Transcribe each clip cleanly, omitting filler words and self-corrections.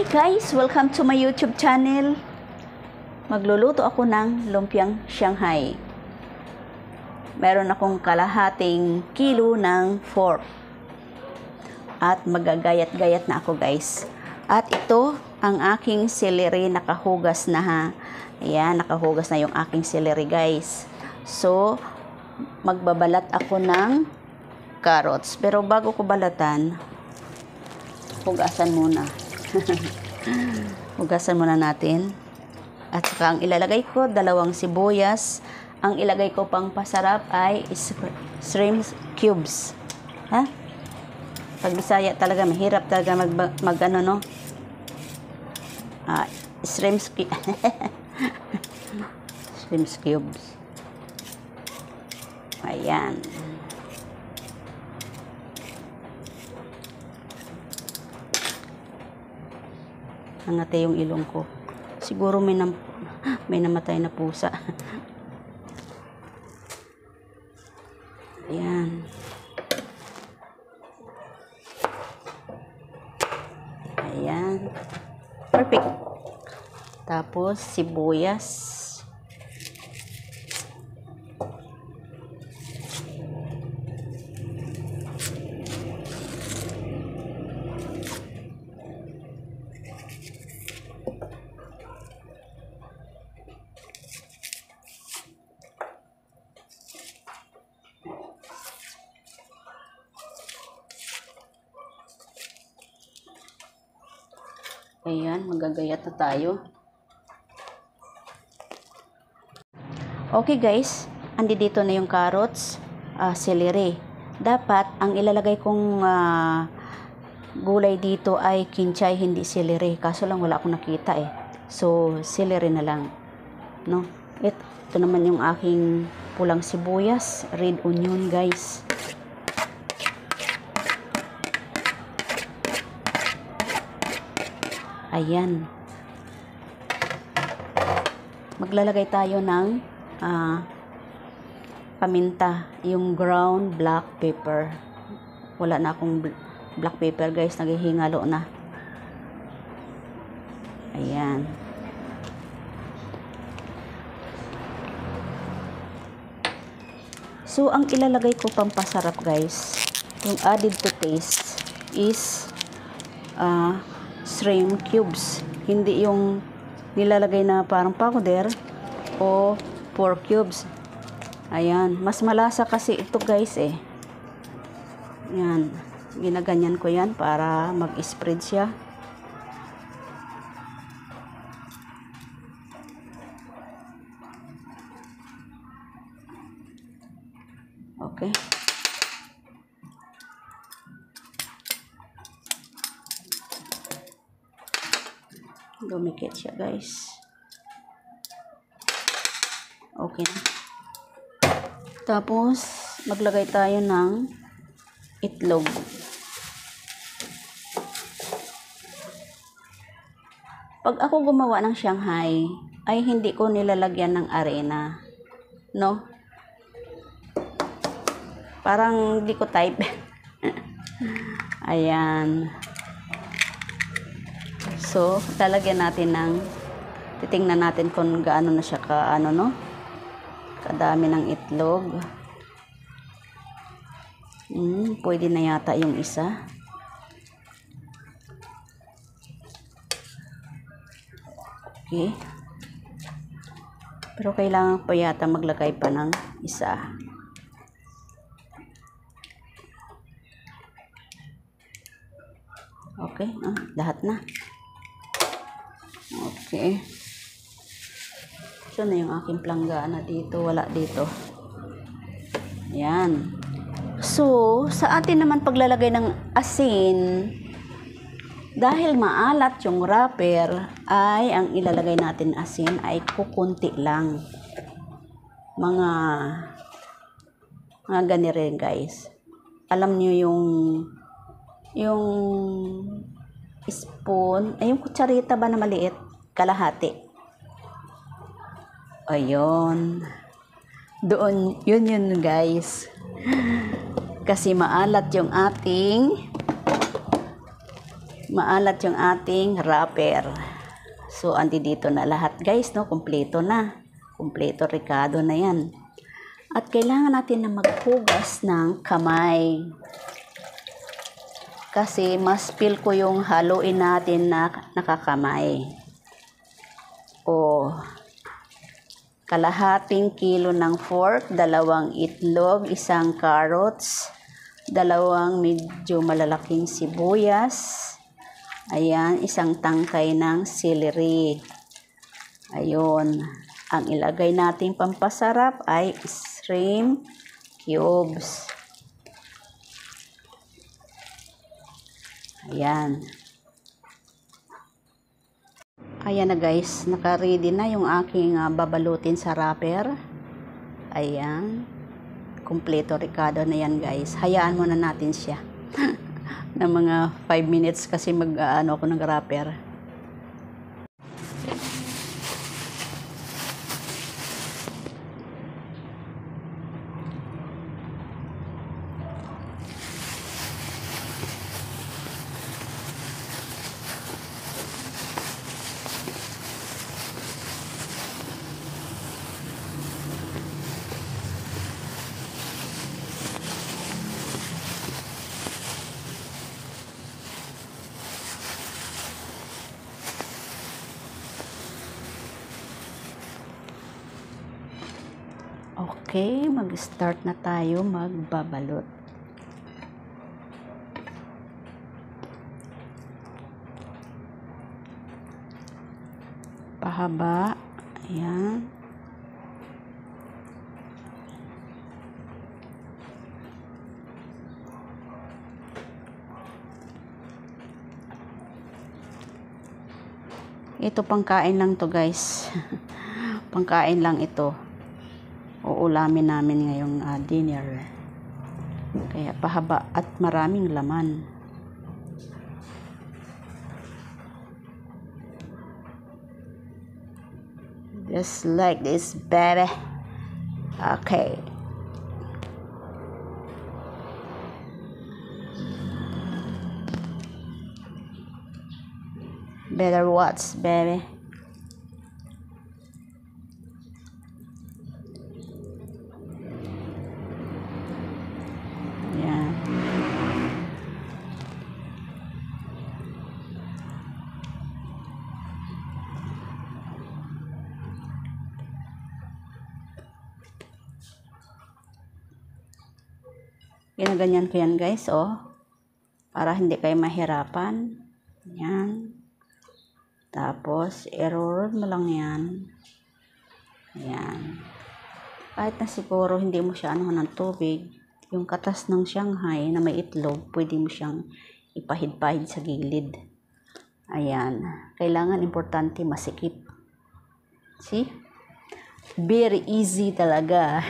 Hi guys! Welcome to my YouTube channel. Magluluto ako ng lumpiang Shanghai. Meron akong kalahating kilo ng pork. At magagayat-gayat na ako guys. At ito ang aking celery, nakahugas na ha. Ayan, nakahugas na yung aking celery guys. So, magbabalat ako ng carrots. Pero bago ko balatan, hugasan muna. Hugasan muna natin. At saka ang ilalagay ko, 2 sibuyas. Ang ilagay ko pang pasarap ay shrimp cubes. Ha? Pag Bisaya talaga, mahirap talaga mag ano, no? Shrimp cubes. Ayan. Nangate yung ilong ko. Siguro may namatay na pusa. Ayan. Ayan. Perfect. Tapos, sibuyas. Ayan, magagayat na tayo. Okay guys, andi dito na yung carrots, celery. Dapat, ang ilalagay kong gulay dito ay kinchay, hindi celery. Kaso lang wala akong nakita eh. So, celery na lang. No? Ito naman yung aking pulang sibuyas, red onion guys. Ayan. Maglalagay tayo ng paminta, yung ground black pepper. Wala na akong black pepper guys, naghihingalo na. Ayan. So, ang ilalagay ko pampasarap guys, yung added to taste is shrimp cubes. Hindi yung nilalagay na parang powder o pork cubes. Ayan. Mas malasa kasi ito guys eh. Ayan. Ginaganyan ko yan para mag-spread siya. Okay. Lumikit siya guys. Okay na. Tapos maglagay tayo ng itlog. Pag ako gumawa ng Shanghai ay hindi ko nilalagyan ng arena, no? Parang di ko type. Ayan. So, lalagyan natin titingnan natin kung gaano na siya no? Kadami ng itlog. Pwede na yata yung isa. Okay. Pero kailangan pa yata maglagay pa ng isa. Okay, lahat na. Okay. So na yung aking planggana dito, wala dito. Ayan. So, sa atin naman paglalagay ng asin, dahil maalat yung wrapper, ay ang ilalagay natin asin ay kukunti lang. Mga ganyan rin guys. Alam nyo yung spoon, ay yung kutsarita ba na maliit, kalahati. Ayun. Doon, yun guys. Kasi maalat yung ating maalat yung ating wrapper. So, andi dito na lahat guys, no? Kumpleto na. Kumpleto Ricardo na yan. At kailangan natin na maghugas ng kamay. Kasi mas feel ko yung haluin natin na nakakamay. O, kalahating kilo ng pork, 2 itlog, 1 carrots, 2 medyo malalaking sibuyas, ayan, 1 tangkay ng celery. Ayun, ang ilagay nating pampasarap ay shrimp cubes. Ayan. Ayan na guys, naka-ready na yung aking babalutin sa wrapper. Ayan. Kumpleto Ricardo na yan guys. Hayaan muna natin siya. ng mga 5 minutes kasi mag-ano ako ng wrapper. Okay, mag-start na tayo magbabalot. Pahaba, ayan. Ito pangkain lang to guys. Pangkain lang ito. Uulamin namin ngayong dinner. Kaya pahaba at maraming laman. Just like this, baby. Okay. Better watch, baby. Ginaganyan ko yan guys, oh. Para hindi kayo mahirapan. Yan. Tapos, i-roll mo lang yan. Ayan. Kahit na siguro hindi mo siya ano ng tubig, yung katas ng Shanghai na may itlog, pwede mo siyang ipahid-pahid sa gilid. Ayan. Kailangan importante masikip. See? Very easy talaga.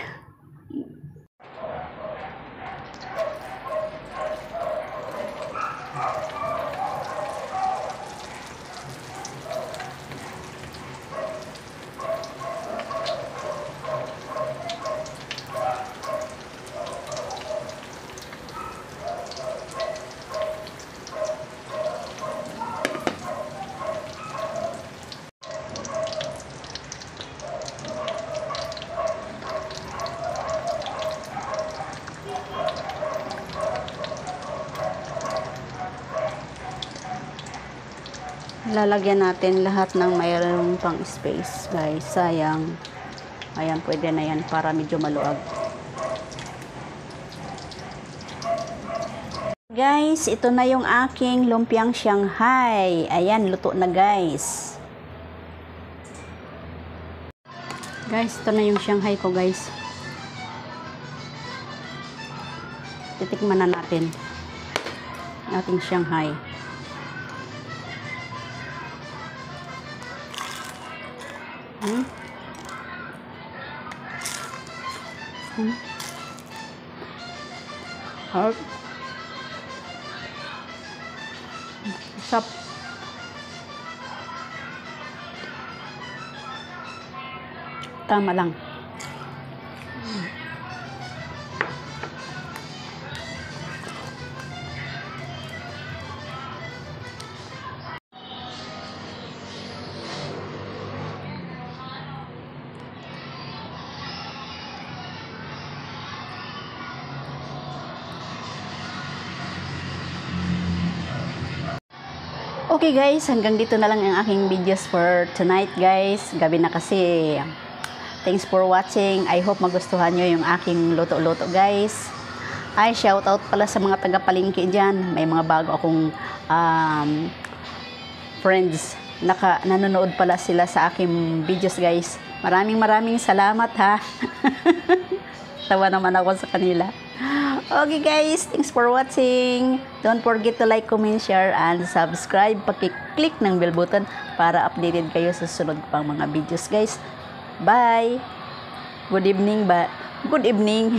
Lalagyan natin lahat ng mayroong pang space guys, sayang. Ayan, pwede na yan para medyo maluag. Guys, ito na yung aking lumpiang Shanghai. Ayan, luto na guys. Guys, ito na yung Shanghai ko guys. Titikman na natin ating Shanghai. Hard. Sap. Tama lang. Okay guys, hanggang dito na lang ang aking videos for tonight guys. Gabi na kasi. Thanks for watching. I hope magustuhan nyo yung aking luto-luto guys. Ay, shout out pala sa mga taga-palengke dyan. May mga bago akong friends. Nanonood pala sila sa aking videos guys. Maraming salamat ha. Tawa naman ako sa kanila. Okay guys, thanks for watching. Don't forget to like, comment, share, and subscribe. Paki-click ng bell button para updated kayo sa susunod pang mga videos guys. Bye! Good evening.